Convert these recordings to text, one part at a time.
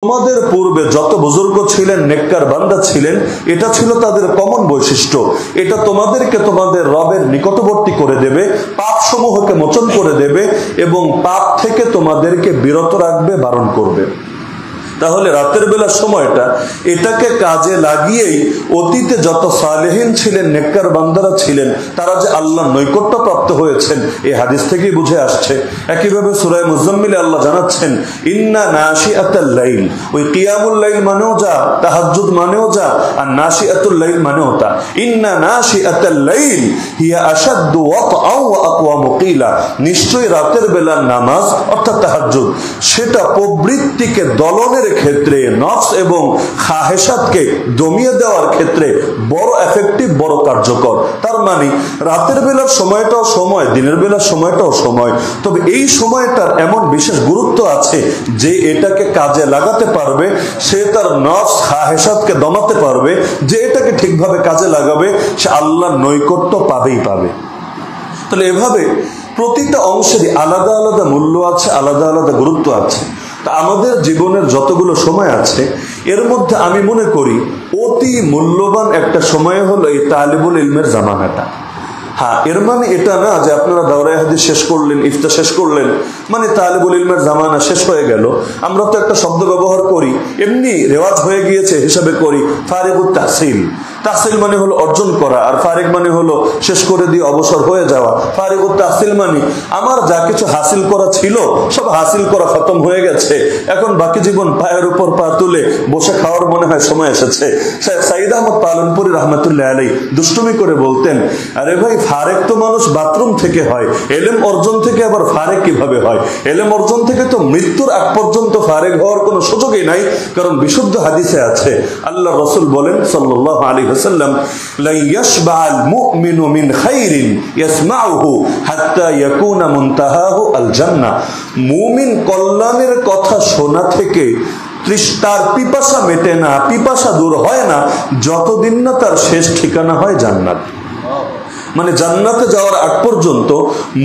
তোমাদের পূর্বে যত বুজুর্গ ছিলেন, নেককার বান্দা ছিলেন, এটা ছিল তাদের কমন বৈশিষ্ট্য। এটা তোমাদেরকে তোমাদের রবের নিকটবর্তী করে দেবে, পাপ সমূহকে মোচন করে দেবে এবং পাপ থেকে তোমাদেরকে বিরত রাখবে, বারণ করবে। তাহলে রাতের বেলার সময়টা এটাকে কাজে লাগিয়েই অতীতে যত সালেহীন ছিলেন, নেককার বান্দারা ছিলেন, তারা যে আল্লাহর নৈকট্য প্রাপ্ত হয়েছেন এই হাদিস থেকেই বুঝে আসছে। একইভাবে সূরা মুজাম্মিলে আল্লাহ জানাচ্ছেন, ইন্না নাশিআতাল লাইল, ওই কিয়ামুল লাইল মানেও যা, তাহাজ্জুদ মানেও যা, আর নাশিআতুল লাইল মানেও তা। ইন্না নাশিআতাল লাইল হিয়া আশাদ্দু ওয়াতআও ওয়া আকওয়ামু কিলা, নিশ্চয়ই রাতের বেলার নামাজ অর্থাৎ তাহাজ্জুদ সেটা প্রবৃত্তিকে দলনের ক্ষেত্রে, নফস এবং খাহেসাতকে দমিয়ে দেওয়ার ক্ষেত্রে বড় এফেক্টিভ, বড় কার্যকর। তার মানে রাতের বেলার সময়টাও সময়, দিনের বেলার সময়টাও সময়, তবে এই সময়টার এমন বিশেষ গুরুত্ব আছে যে এটাকে কাজে লাগাতে পারবে সে তার নফস খাহেসাতকে দমাতে পারবে, যে এটাকে ঠিকভাবে কাজে লাগাবে সে আল্লাহর নৈকট্য পাবেই পাবে। তাহলে এভাবে প্রতিটা অংশেরই আলাদা আলাদা মূল্য আছে, আলাদা আলাদা গুরুত্ব আছে। তা আমাদের জীবনের যতগুলো সময় আছে এর মধ্যে আমি মনে করি অতি মূল্যবান একটা সময় হলো এই তালিবুল ইলমের জামানাটা। হ্যাঁ, এর মানে এটা না যে আপনারা দাওরায়ে হাদিস শেষ করলেন, ইফতা শেষ করলেন মানে তালিবুল ইলমের জামানা শেষ হয়ে গেল। আমরা তো একটা শব্দ ব্যবহার করি, এমনি রেওয়াজ হয়ে গিয়েছে হিসাবে করি, ফারিগুত তাহসিল। তাহসিল মানে হলো অর্জন করা, আর ফারিগ মানে হলো শেষ করে দিয়ে অবসর হয়ে যাওয়া। ফারিগুত তাহসিল মানে আমার যা কিছু হাসিল করা ছিল সব হাসিল করা খতম হয়ে গেছে, এখন বাকি জীবন পায়ের উপর পা তুলে বসে খাওয়ার মনে হয় সময় এসেছে। সাইয়্যিদ আহমদ পালনপুরি রাহমাতুল্লাহ আলাইহি দুষ্টুমি করে বলতেন, আরে ভাই ফারেক তো মানুষ বাথরুম থেকে হয়, এলেম অর্জন থেকে আবার ফারেক কিভাবে হয়? এলেম অর্জন থেকে তো মৃত্যুর আগ পর্যন্ত ফারেক হওয়ার কোনো সুযোগই নাই, কারণ বিশুদ্ধ হাদিসে আছে, আল্লাহ রাসূল বলেন সাল্লাল্লাহু আলাইহি ওয়াসাল্লাম, লা ইয়াশবা'আল মুমিনু মিন খাইরিন ইয়াসমাউহু হাত্তা ইয়াকুনা মুনতাহাহু আল জান্নাহ। মুমিন কল্যাণের কথা শোনা থেকে তার পিপাসা মেটে না, পিপাসা দূর হয় না যতদিন না তার শেষ ঠিকানা হয় জান্নাত। মানে জান্নাতে যাওয়ার আগ পর্যন্ত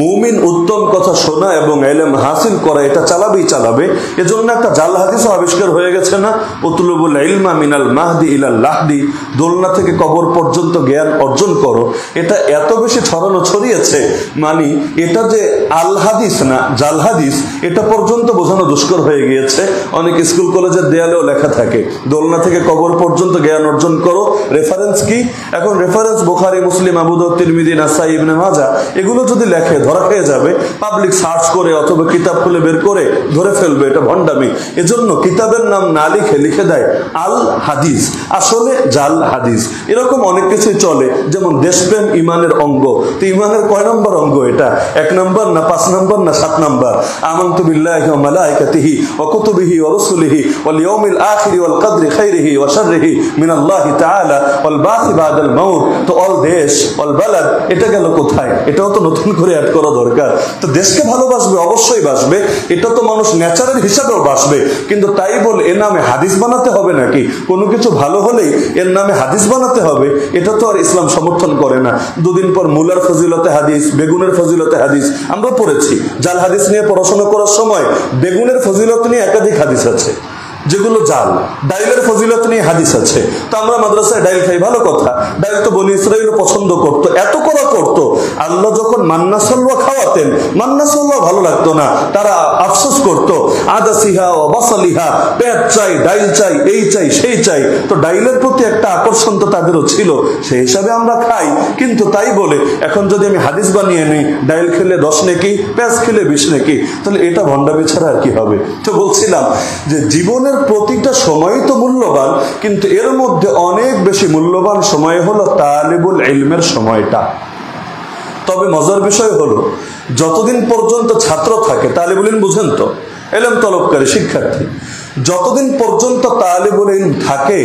মুমিন উত্তম কথা শোনা এবং ইলম হাসিল করা এটা চালাবেই চালাবে। এজন্য একটা জাল হাদিসও আবিষ্কার হয়ে গেছে না, উতলুবুল ইলমা মিনাল মাহদি ইলাল লাহদি, দোলনা থেকে কবর পর্যন্ত জ্ঞান অর্জন করো। এটা এত বেশি ছড়ানো ছড়িয়েছে, মানে এটা যে আল হাদিস না জাল হাদিস এটা পর্যন্ত বোঝানো দুষ্কর হয়ে গিয়েছে। অনেক স্কুল কলেজের দেয়ালেও লেখা থাকে দোলনা থেকে কবর পর্যন্ত জ্ঞান অর্জন করো। রেফারেন্স কি? এখন রেফারেন্স বুখারী, মুসলিম, আবু দাউদ, তিরমিজি, নাসাই, ইবনে মাজাহ এগুলো যদি লেখে ধরা খেয়ে যাবে। পাবলিক সার্চ করে অথবা কিতাব খুলে বের করে ধরে ফেলবে, এটা ভণ্ডামি। এজন্য কিতাবের নাম না লিখে লিখে দেয় আল হাদিস, আসলে জাল হাদিস। এরকম অনেক কিছুই চলে, যেমন দেশপ্রেম ইমানের অঙ্গ। তো ইমানের কয় নম্বর অঙ্গ এটা? 1 নম্বর না 5 নম্বর না 7 নম্বর? আমানতু বিল্লাহি ওয়া মালাইকাতিহি ওয়া কুতুবিহি ওয়া রাসূলিহি ওয়াল ইয়াউমিল আখির ওয়াল কদরি খাইরিহি ওয়া শাররিহি মিনাল্লাহি তাআলা ওয়াল বাসি বাদাল মাউত। তো অল দেশ অল বালাদ এটা গেল কোথায়? এটাও তো নতুন করে অ্যাড করা দরকার। তো দেশকে ভালোবাসবে, অবশ্যই বাসবে, এটা তো মানুষ ন্যাচারাল হিসাবেও বাসবে, কিন্তু তাই বলে এর নামে হাদিস বানাতে হবে নাকি? কোনো কিছু ভালো হলেই এর নামে হাদিস বানাতে হবে, এটা তো আর ইসলাম সমর্থন করে না। দুদিন পর মূলার ফজিলতে হাদিস, বেগুনের ফজিলতে হাদিস আমরা পড়েছি। জাল হাদিস নিয়ে পড়াশোনা করার সময় বেগুনের ফজিলত নিয়ে একাধিক হাদিস আছে যেগুলো জাল। ডাইলের ফজিলত নিয়ে হাদিস আছে। তো আমরা মাদ্রাসায় ডাইল খাই, ভালো কথা, ডাইল তো বনি ইসরাইল পছন্দ করতো, এত করা করতো। আল্লাহ যখন মান্না সালওয়া খাওয়াতেন, মান্না সালওয়া ভালো লাগতো না, তারা আফসোস করতো, আদাসিহা ও বাসালিহা, পেট চাই, ডাইল চাই, এই চাই সেই চাই। তো ডাইলের প্রতি একটা আকর্ষণ তো তাদেরও ছিল, সেই হিসাবে আমরা খাই। কিন্তু তাই বলে এখন যদি আমি হাদিস বানিয়ে নিই, ডাইল খেলে 10 নেকি, পেঁয়াজ খেলে 20 নেকি, তাহলে এটা ভণ্ডামি ছাড়া আর কি হবে? তো বলছিলাম যে জীবনের প্রতিটা সময় তো মূল্যবান, কিন্তু এর মধ্যে অনেক বেশি মূল্যবান সময় হলো তালিবুল ইলমের সময়টা। তবে মজার বিষয় হলো যতদিন পর্যন্ত ছাত্র থাকে, তালিবুল ইলম বুঝেন তো, ইলম তলবকারী শিক্ষার্থী, যতদিন পর্যন্ত তালিবুল ইলম থাকে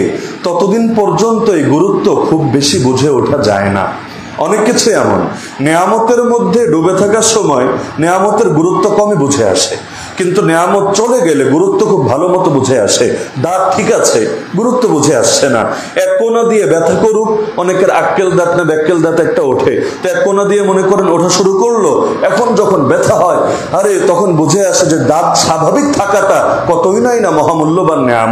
ততদিন পর্যন্ত এই গুরুত্ব খুব বেশি বুঝে ওঠা যায় না। অনেক কিছু এমন নেয়ামতের মধ্যে ডুবে থাকার সময় নেয়ামতের গুরুত্ব কমই বুঝে আসে, কিন্তু নিয়ামত চলে গেলে গুরুত্ব খুব ভালো মতো বুঝে আসে। দাঁত ঠিক আছে, গুরুত্ব বুঝে আসছে না। এক কোনা দিয়ে ব্যথা করুক, অনেকের আক্কেল দাঁত না ব্যাক্কেল দাঁত একটা ওঠে, তো এক কোনা দিয়ে মনে করেন ওঠা শুরু করলো, এখন যখন ব্যথা হয় আরে তখন বুঝে আসে যে দাঁত স্বাভাবিক থাকাটা কতই নাই না মহামূল্যবান নিয়ামত।